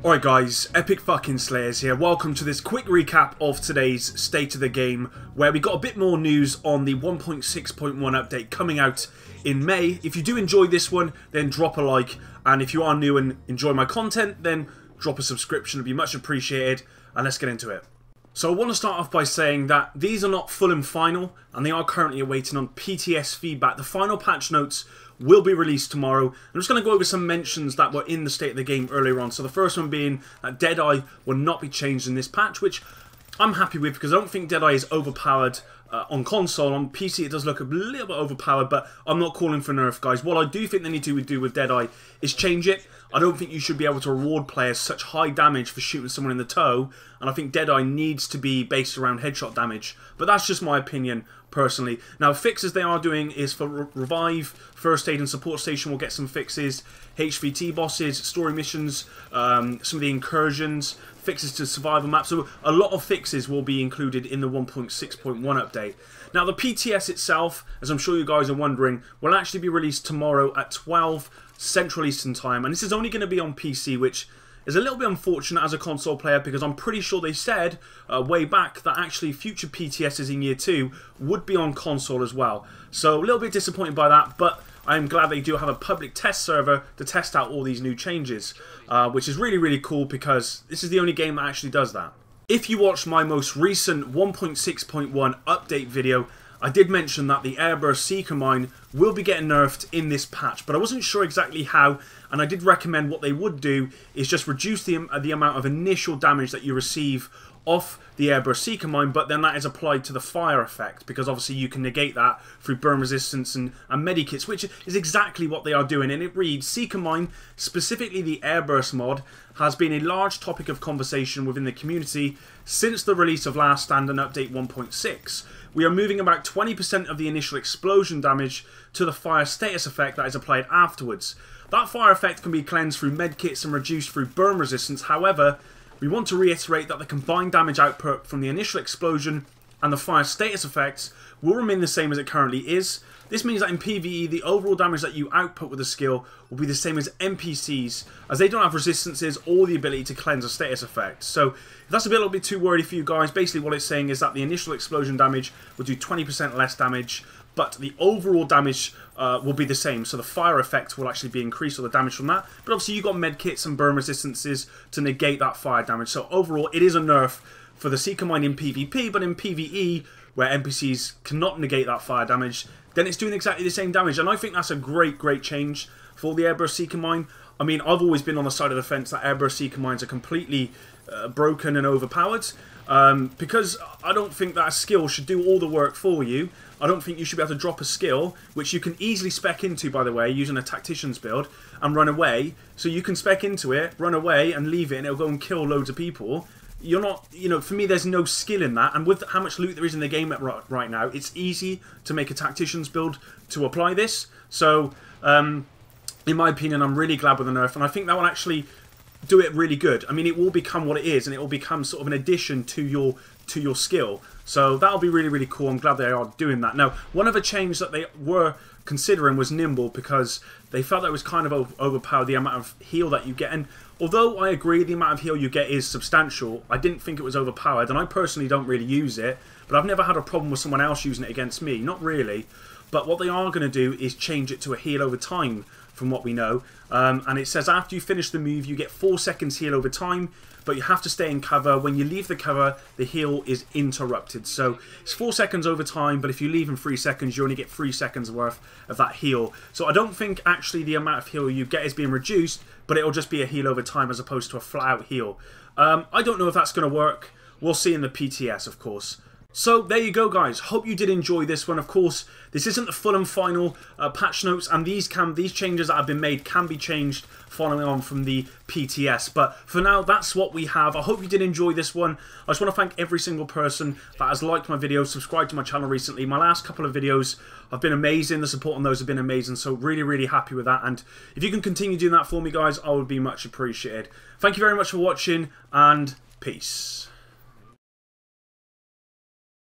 Alright guys, Epic fucking Slayers here. Welcome to this quick recap of today's State of the Game, where we got a bit more news on the 1.6.1 update coming out in May. If you do enjoy this one, then drop a like, and if you are new and enjoy my content, then drop a subscription. It'd be much appreciated, and let's get into it. So I want to start off by saying that these are not full and final, and they are currently awaiting on PTS feedback. The final patch notes will be released tomorrow. I'm just going to go over some mentions that were in the State of the Game earlier on. So the first one being that Deadeye will not be changed in this patch, which I'm happy with because I don't think Deadeye is overpowered on console. On PC it does look a little bit overpowered, but I'm not calling for nerf, guys. What I do think they need to do with Deadeye is change it. I don't think you should be able to reward players such high damage for shooting someone in the toe, and I think Deadeye needs to be based around headshot damage. But that's just my opinion, personally. Now, fixes they are doing is for Revive, First Aid and Support Station will get some fixes, HVT bosses, story missions, some of the incursions, fixes to survival maps. So a lot of fixes will be included in the 1.6.1 update. Now, the PTS itself, as I'm sure you guys are wondering, will actually be released tomorrow at 12 Central Eastern Time, and this is only going to be on PC, which is a little bit unfortunate as a console player because I'm pretty sure they said way back that actually future PTSs in Year 2 would be on console as well. So a little bit disappointed by that, but I'm glad they do have a public test server to test out all these new changes, which is really, really cool because this is the only game that actually does that. If you watched my most recent 1.6.1 update video, I did mention that the Airburst Seeker mine will be getting nerfed in this patch, but I wasn't sure exactly how, and I did recommend what they would do is just reduce the amount of initial damage that you receive off the Airburst Seeker mine, but then that is applied to the fire effect, because obviously you can negate that through burn resistance and medikits, which is exactly what they are doing. And it reads, Seeker mine, specifically the Airburst mod, has been a large topic of conversation within the community since the release of Last Stand and Update 1.6. We are moving about 20% of the initial explosion damage to the fire status effect that is applied afterwards. That fire effect can be cleansed through medkits and reduced through burn resistance. However, we want to reiterate that the combined damage output from the initial explosion and the fire status effects will remain the same as it currently is. This means that in PvE, the overall damage that you output with the skill will be the same as NPCs, as they don't have resistances or the ability to cleanse a status effect. So if that's a little bit too wordy for you guys, basically what it's saying is that the initial explosion damage will do 20% less damage, but the overall damage will be the same. So the fire effect will actually be increased, or the damage from that. But obviously you've got medkits and burn resistances to negate that fire damage. So overall, it is a nerf for the Seeker mine in PvP, but in PvE, where NPCs cannot negate that fire damage, then it's doing exactly the same damage. And I think that's a great, great change for the Airburst Seeker mine. I mean, I've always been on the side of the fence that Airburst Seeker mines are completely broken and overpowered, because I don't think that a skill should do all the work for you. I don't think you should be able to drop a skill, which you can easily spec into, by the way, using a tactician's build, and run away. So you can spec into it, run away, and leave it, and it'll go and kill loads of people. You're not, you know, for me there's no skill in that, and with how much loot there is in the game right now, it's easy to make a tactician's build to apply this. So, in my opinion, I'm really glad with the nerf, and I think that will actually do it really good. I mean, it will become what it is, and it will become sort of an addition to your skill. So that'll be really, really cool. I'm glad they are doing that. Now, one other change that they were considering was Nimble, because they felt that it was kind of overpowered, the amount of heal that you get. And although I agree the amount of heal you get is substantial, I didn't think it was overpowered, and I personally don't really use it, but I've never had a problem with someone else using it against me. Not really. But what they are going to do is change it to a heal over time, from what we know. And it says after you finish the move, you get 4 seconds heal over time, but you have to stay in cover. When you leave the cover, the heal is interrupted. So it's 4 seconds over time, but if you leave in 3 seconds, you only get 3 seconds worth of that heal. So I don't think actually the amount of heal you get is being reduced, but it'll just be a heal over time as opposed to a flat-out heal. I don't know if that's going to work. We'll see in the PTS, of course. So there you go, guys. Hope you did enjoy this one. Of course, this isn't the full and final patch notes, and these changes that have been made can be changed following on from the PTS. But for now, that's what we have. I hope you did enjoy this one. I just want to thank every single person that has liked my videos, subscribed to my channel recently. My last couple of videos have been amazing. The support on those have been amazing. So really, really happy with that. And if you can continue doing that for me, guys, I would be much appreciated. Thank you very much for watching, and peace.